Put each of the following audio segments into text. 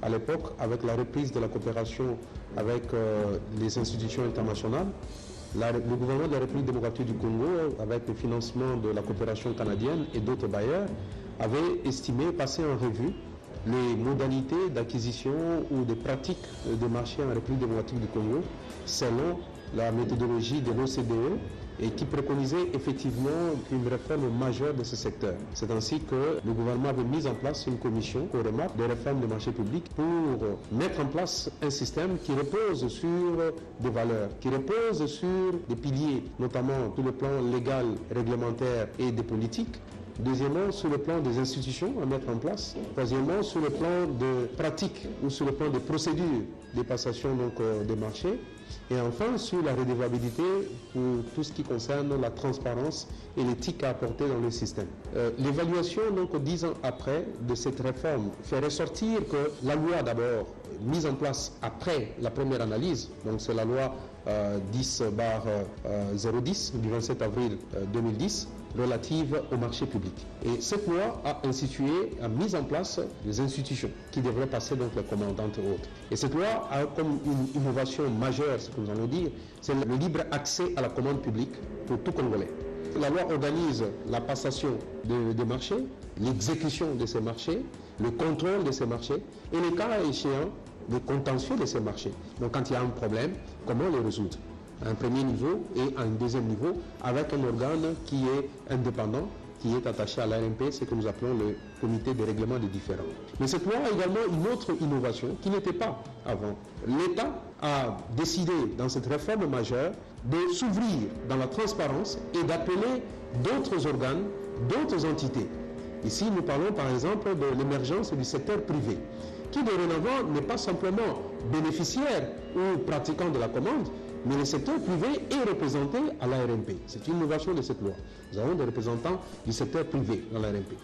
à l'époque, avec la reprise de la coopération avec les institutions internationales, le gouvernement de la République démocratique du Congo, avec le financement de la coopération canadienne et d'autres bailleurs, avait estimé, passé en revue, les modalités d'acquisition ou de pratiques de marché en République démocratique du Congo selon la méthodologie de l'OCDE et qui préconisait effectivement une réforme majeure de ce secteur. C'est ainsi que le gouvernement avait mis en place une commission au remarque de réforme des marchés publics pour mettre en place un système qui repose sur des valeurs, qui repose sur des piliers, notamment tout le plan légal, réglementaire et des politiques. Deuxièmement, sur le plan des institutions à mettre en place. Troisièmement, sur le plan de pratiques ou sur le plan de procédures des passations des marchés. Et enfin, sur la redevabilité pour tout ce qui concerne la transparence et l'éthique à apporter dans le système. L'évaluation, 10 ans après, de cette réforme fait ressortir que la loi d'abord, mise en place après la première analyse, donc c'est la loi 10/010 du 27 avril 2010, relative au marché public. Et cette loi a mis en place des institutions qui devraient passer donc les commandes entre autres. Et cette loi a comme une innovation majeure, ce que nous allons dire, c'est le libre accès à la commande publique pour tout Congolais. La loi organise la passation des marchés, l'exécution de ces marchés, le contrôle de ces marchés et les cas échéants, le contentieux de ces marchés. Donc quand il y a un problème, comment le résoudre ? À un premier niveau et à un deuxième niveau avec un organe qui est indépendant, qui est attaché à l'ARMP, ce que nous appelons le comité de règlement des différends. Mais cette loi a également une autre innovation qui n'était pas avant. L'État a décidé dans cette réforme majeure de s'ouvrir dans la transparence et d'appeler d'autres organes, d'autres entités. Ici, nous parlons par exemple de l'émergence du secteur privé, qui dorénavant n'est pas simplement bénéficiaire ou pratiquant de la commande, mais le secteur privé est représenté à l'ARMP. C'est une innovation de cette loi. Nous avons des représentants du secteur privé dans l'ARMP.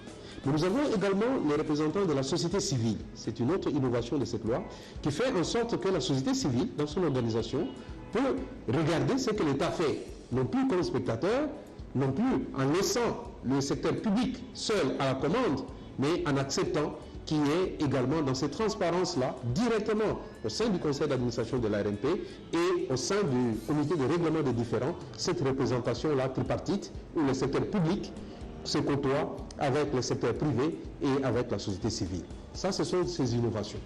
Mais nous avons également les représentants de la société civile. C'est une autre innovation de cette loi qui fait en sorte que la société civile, dans son organisation, peut regarder ce que l'État fait, non plus comme spectateur, non plus en laissant le secteur public seul à la commande, mais en acceptant qu'il y ait également dans cette transparence-là, directement au sein du conseil d'administration de l'ARMP et au sein du comité de règlement des différends, cette représentation-là tripartite où le secteur public se côtoie avec le secteur privé et avec la société civile. Ça, ce sont ces innovations.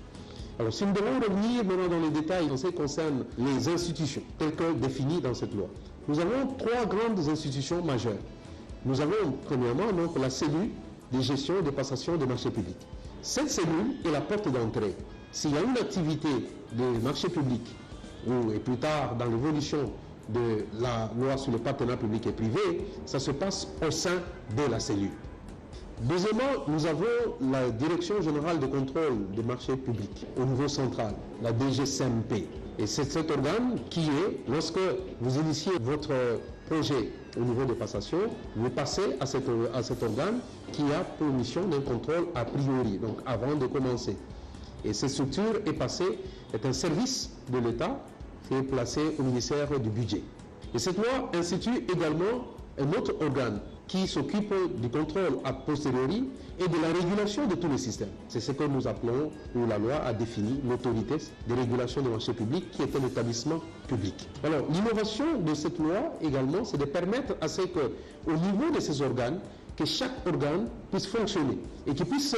Alors, si nous devons revenir maintenant dans les détails en ce qui concerne les institutions telles que définies dans cette loi, nous avons trois grandes institutions majeures. Nous avons premièrement donc la cellule de gestion et de passation des marchés publics. Cette cellule est la porte d'entrée. S'il y a une activité de marché public, et plus tard dans l'évolution de la loi sur le partenariat public et privé, ça se passe au sein de la cellule. Deuxièmement, nous avons la Direction générale de contrôle des marchés publics au niveau central, la DGCMP. Et c'est cet organe qui est, lorsque vous initiez votre projet au niveau des passations, vous passez à cet organe qui a pour mission d'un contrôle a priori, donc avant de commencer. Et cette structure est un service de l'État qui est placé au ministère du Budget. Et cette loi institue également un autre organe qui s'occupe du contrôle a posteriori et de la régulation de tous les systèmes. C'est ce que nous appelons, où la loi a défini l'autorité de régulation des marchés publics qui est un établissement public. Alors, l'innovation de cette loi également, c'est de permettre à ce que, au niveau de ces organes, que chaque organe puisse fonctionner et qu'il puisse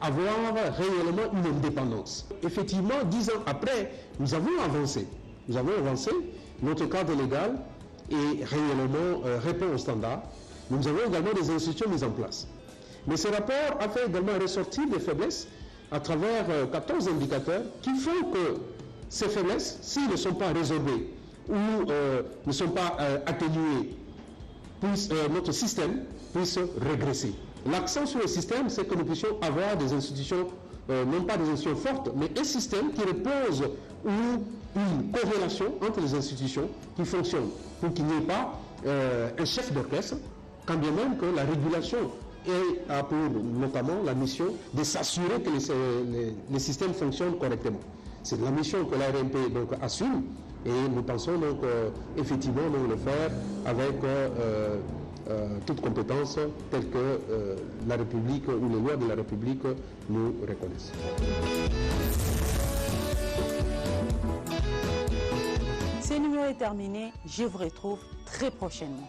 avoir réellement une indépendance. Effectivement, 10 ans après, nous avons avancé. Notre cadre légal est réellement répond aux standards. Nous avons également des institutions mises en place. Mais ce rapport a fait également ressortir des faiblesses à travers 14 indicateurs qui font que ces faiblesses, s'ils ne sont pas résorbés ou ne sont pas atténués, notre système puisse régresser. L'accent sur le système, c'est que nous puissions avoir des institutions, non pas des institutions fortes, mais un système qui repose ou une corrélation entre les institutions qui fonctionnent pour qu'il n'y ait pas un chef d'orchestre, quand bien même que la régulation a pour notamment la mission de s'assurer que les systèmes fonctionnent correctement. C'est la mission que l'ARMP donc assume et nous pensons donc effectivement donc, le faire avec toute compétence telle que la République ou les lois de la République nous reconnaissent. Ce numéro est terminé, je vous retrouve très prochainement.